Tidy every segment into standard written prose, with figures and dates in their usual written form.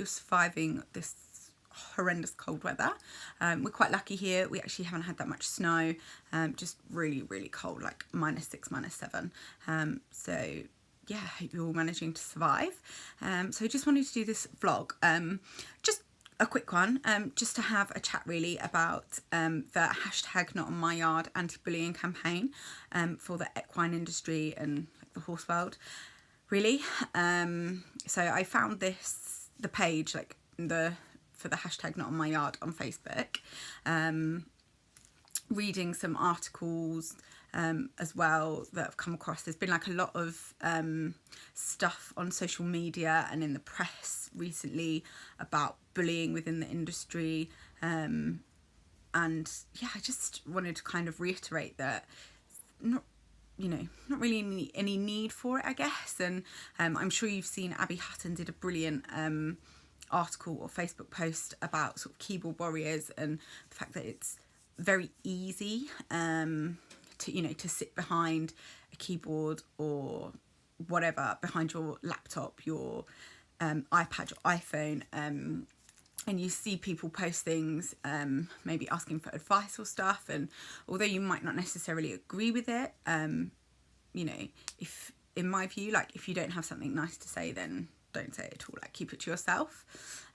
surviving this horrendous cold weather. We're quite lucky here. We actually haven't had that much snow, just really, really cold, like -6, -7. So yeah, I hope you're all managing to survive. So I just wanted to do this vlog, just a quick one, just to have a chat really about the hashtag Not On My Yard anti-bullying campaign for the equine industry and the horse world, really. So I found the page for the hashtag Not On My Yard on Facebook, reading some articles as well that I've come across. There's been like a lot of stuff on social media and in the press recently about bullying within the industry, and yeah, I just wanted to kind of reiterate that not really any need for it, I guess. And I'm sure you've seen Abby Hutton did a brilliant article or Facebook post about sort of keyboard warriors and the fact that it's very easy to sit behind a keyboard or whatever, behind your laptop, your iPad, your iPhone, and you see people post things, maybe asking for advice or stuff, and although you might not necessarily agree with it, if, in my view, like, if you don't have something nice to say, then don't say it at all, like, keep it to yourself.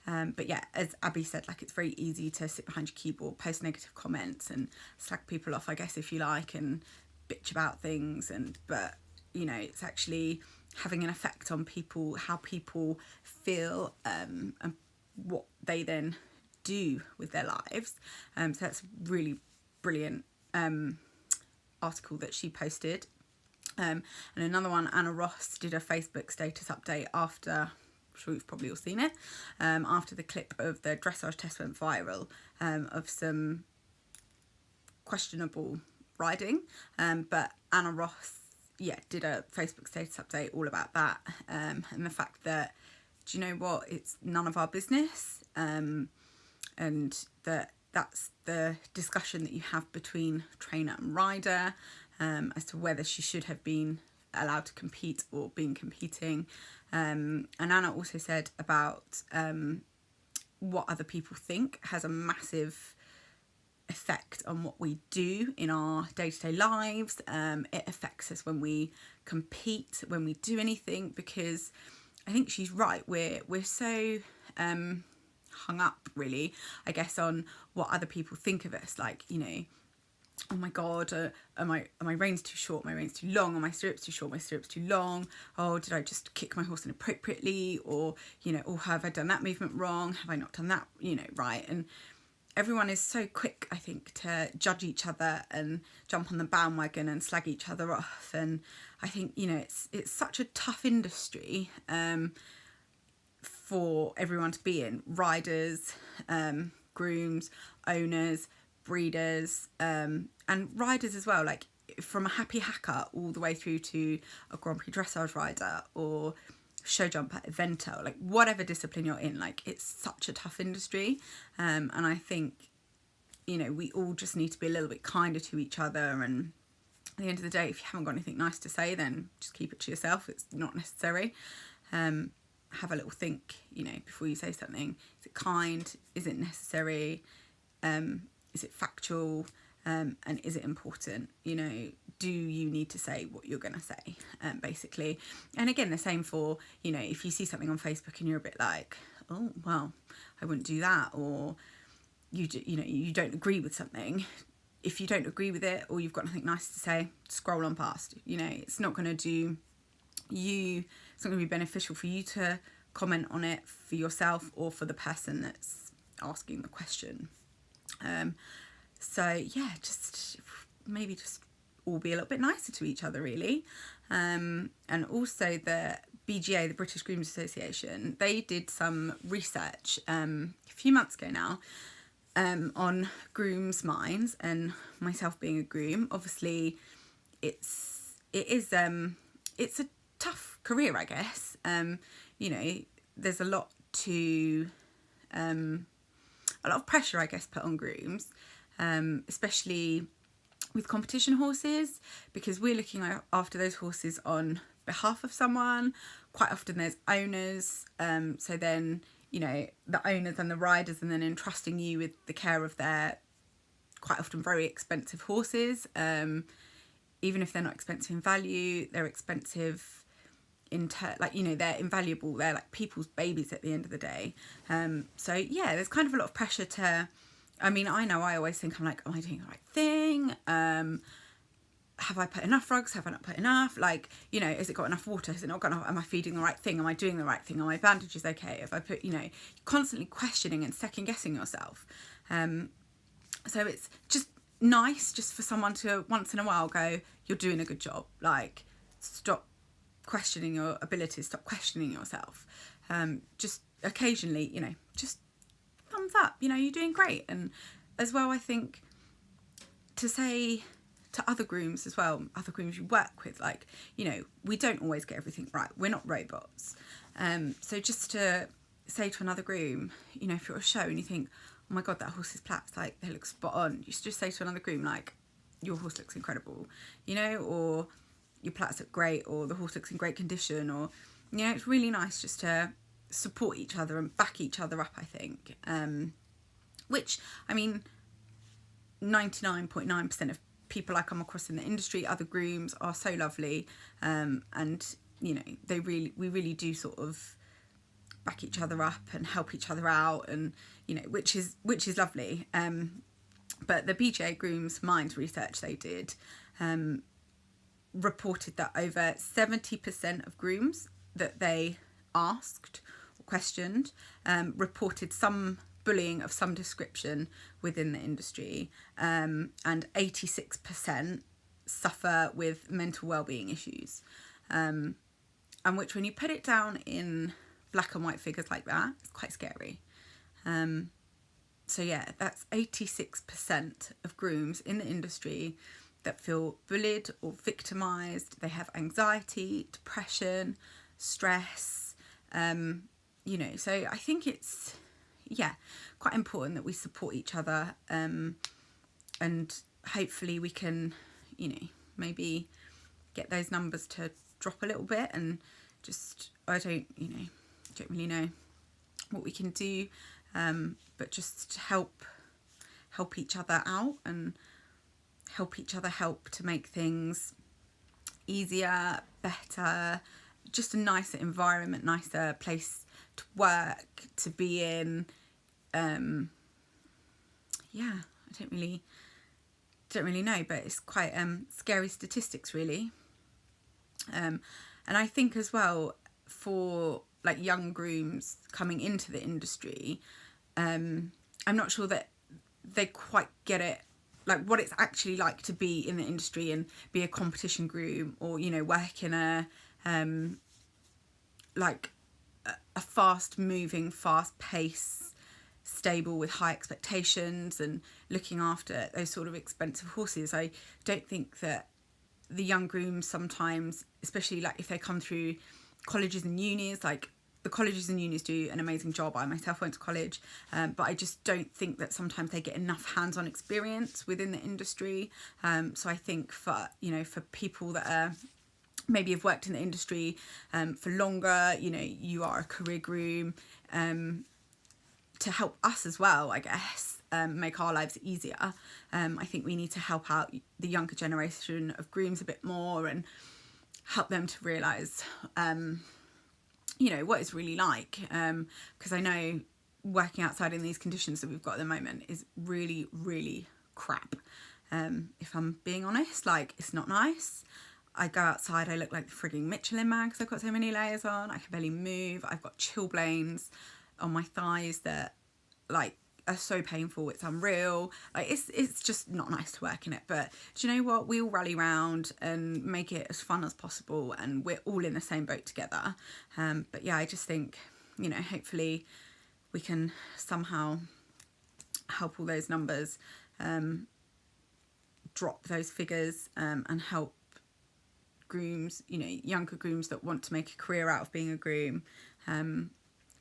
But yeah, as Abby said, like, it's very easy to sit behind your keyboard, post negative comments and slag people off, I guess, if you like, and bitch about things, but it's actually having an effect on people, how people feel, and what they then do with their lives. So that's a really brilliant article that she posted. And another one, Anna Ross did a Facebook status update after, I'm sure you've probably all seen it, after the clip of the dressage test went viral, of some questionable riding. But Anna Ross, yeah, did a Facebook status update all about that, and the fact that, do you know what, it's none of our business, and that's the discussion that you have between trainer and rider, as to whether she should have been allowed to compete or been competing. And Anna also said about what other people think has a massive effect on what we do in our day-to-day lives. It affects us when we compete, when we do anything, because I think she's right, we're so hung up, really, I guess, on what other people think of us, like, oh my god, are my reins too short, my reins too long, are my stirrups too short, my stirrups too long, oh, did I just kick my horse inappropriately, or oh, have I done that movement wrong, have I not done that right? And everyone is so quick, I think, to judge each other and jump on the bandwagon and slag each other off. And I think it's such a tough industry for everyone to be in, riders, grooms, owners, breeders, and riders as well, like from a happy hacker all the way through to a Grand Prix dressage rider or show jumper, eventer, like whatever discipline you're in, like it's such a tough industry, and I think we all just need to be a little bit kinder to each other. And at the end of the day, if you haven't got anything nice to say, then just keep it to yourself. It's not necessary. Have a little think, before you say something. Is it kind? Is it necessary? Is it factual? And is it important? Do you need to say what you're going to say, basically? And again, the same for, if you see something on Facebook and you're a bit like, oh, well, I wouldn't do that, or you don't agree with something. If you don't agree with it, or you've got nothing nice to say, scroll on past. It's not going to do you, it's not going to be beneficial for you to comment on it for yourself or for the person that's asking the question. So yeah, just maybe just all be a little bit nicer to each other, really. And also the BGA, the British Groomers Association, they did some research a few months ago now, on grooms' minds, and myself being a groom, obviously it's a tough career, I guess. There's a lot of pressure, I guess, put on grooms, especially with competition horses, because we're looking after those horses on behalf of someone. Quite often there's owners, so then you know, the owners and the riders, and then entrusting you with the care of their quite often very expensive horses. Even if they're not expensive in value, they're expensive like, you know, they're invaluable. They're like people's babies at the end of the day. So yeah, there's kind of a lot of pressure to, I mean, I know I always think, I'm like, am I doing the right thing? Have I put enough rugs? Have I not put enough? Like, you know, has it got enough water? Has it not got enough? Am I feeding the right thing? Am I doing the right thing? Are my bandages okay? If I put, you know, constantly questioning and second guessing yourself. So it's just nice just for someone to once in a while go, you're doing a good job. Like, stop questioning your abilities, stop questioning yourself. Just occasionally, you know, just thumbs up, you know, you're doing great. And as well, I think to say to other grooms as well, other grooms you work with, like, you know, we don't always get everything right. We're not robots. So just to say to another groom, you know, if you're at a show and you think, oh my God, that horse's plaits, like, they look spot on. You should just say to another groom, like, your horse looks incredible, you know, or your plaits look great, or the horse looks in great condition, or, you know, it's really nice just to support each other and back each other up, I think. Which, I mean, 99.9% of people I come across in the industry, other grooms, are so lovely, and you know, we really do sort of back each other up and help each other out, and you know, which is lovely. But the BJA Grooms Minds research they did reported that over 70% of grooms that they asked or questioned reported some bullying of some description within the industry, and 86% suffer with mental well-being issues, and which, when you put it down in black and white figures like that, it's quite scary. So yeah, that's 86% of grooms in the industry that feel bullied or victimised. They have anxiety, depression, stress, you know, so I think it's, yeah, quite important that we support each other, and hopefully we can, you know, maybe get those numbers to drop a little bit, and just, I don't really know what we can do, but just help each other out and help each other to make things easier, better, just a nicer environment, nicer place to work, to be in. Yeah, I don't really know, but it's quite scary statistics, really. And I think as well, for like young grooms coming into the industry, I'm not sure that they quite get it, like what it's actually like to be in the industry and be a competition groom, or, you know, work in a like a fast moving, fast pace stable with high expectations and looking after those sort of expensive horses. I don't think that the young grooms sometimes, especially like if they come through colleges and unis, like the colleges and unis do an amazing job. I myself went to college, but I just don't think that sometimes they get enough hands-on experience within the industry. So I think for people that are maybe have worked in the industry for longer, you know, you are a career groom, to help us as well, I guess, make our lives easier. I think we need to help out the younger generation of grooms a bit more and help them to realise, you know, what it's really like. Because I know working outside in these conditions that we've got at the moment is really, really crap. If I'm being honest, like, it's not nice. I go outside, I look like the frigging Michelin Man because I've got so many layers on. I can barely move. I've got chilblains on my thighs that, like, are so painful, it's unreal. Like, it's just not nice to work in it. But do you know what? We all rally round and make it as fun as possible, and we're all in the same boat together. But yeah, I just think, you know, hopefully we can somehow help all those numbers, drop those figures, and help grooms, you know, younger grooms that want to make a career out of being a groom.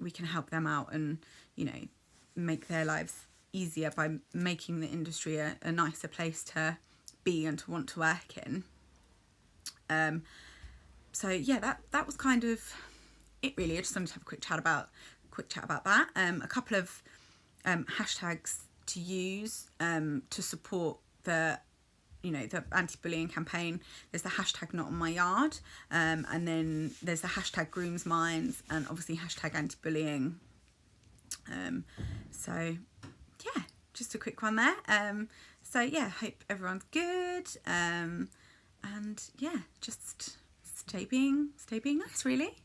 We can help them out and, you know, make their lives easier by making the industry a nicer place to be and to want to work in. So yeah, that was kind of it, really. I just wanted to have a quick chat about quick chat about that. A couple of hashtags to use to support the the anti-bullying campaign. There's the hashtag not on my yard, and then there's the hashtag grooms minds, and obviously hashtag anti-bullying. So yeah, just a quick one there. So yeah, hope everyone's good, and yeah, just stay being nice, really.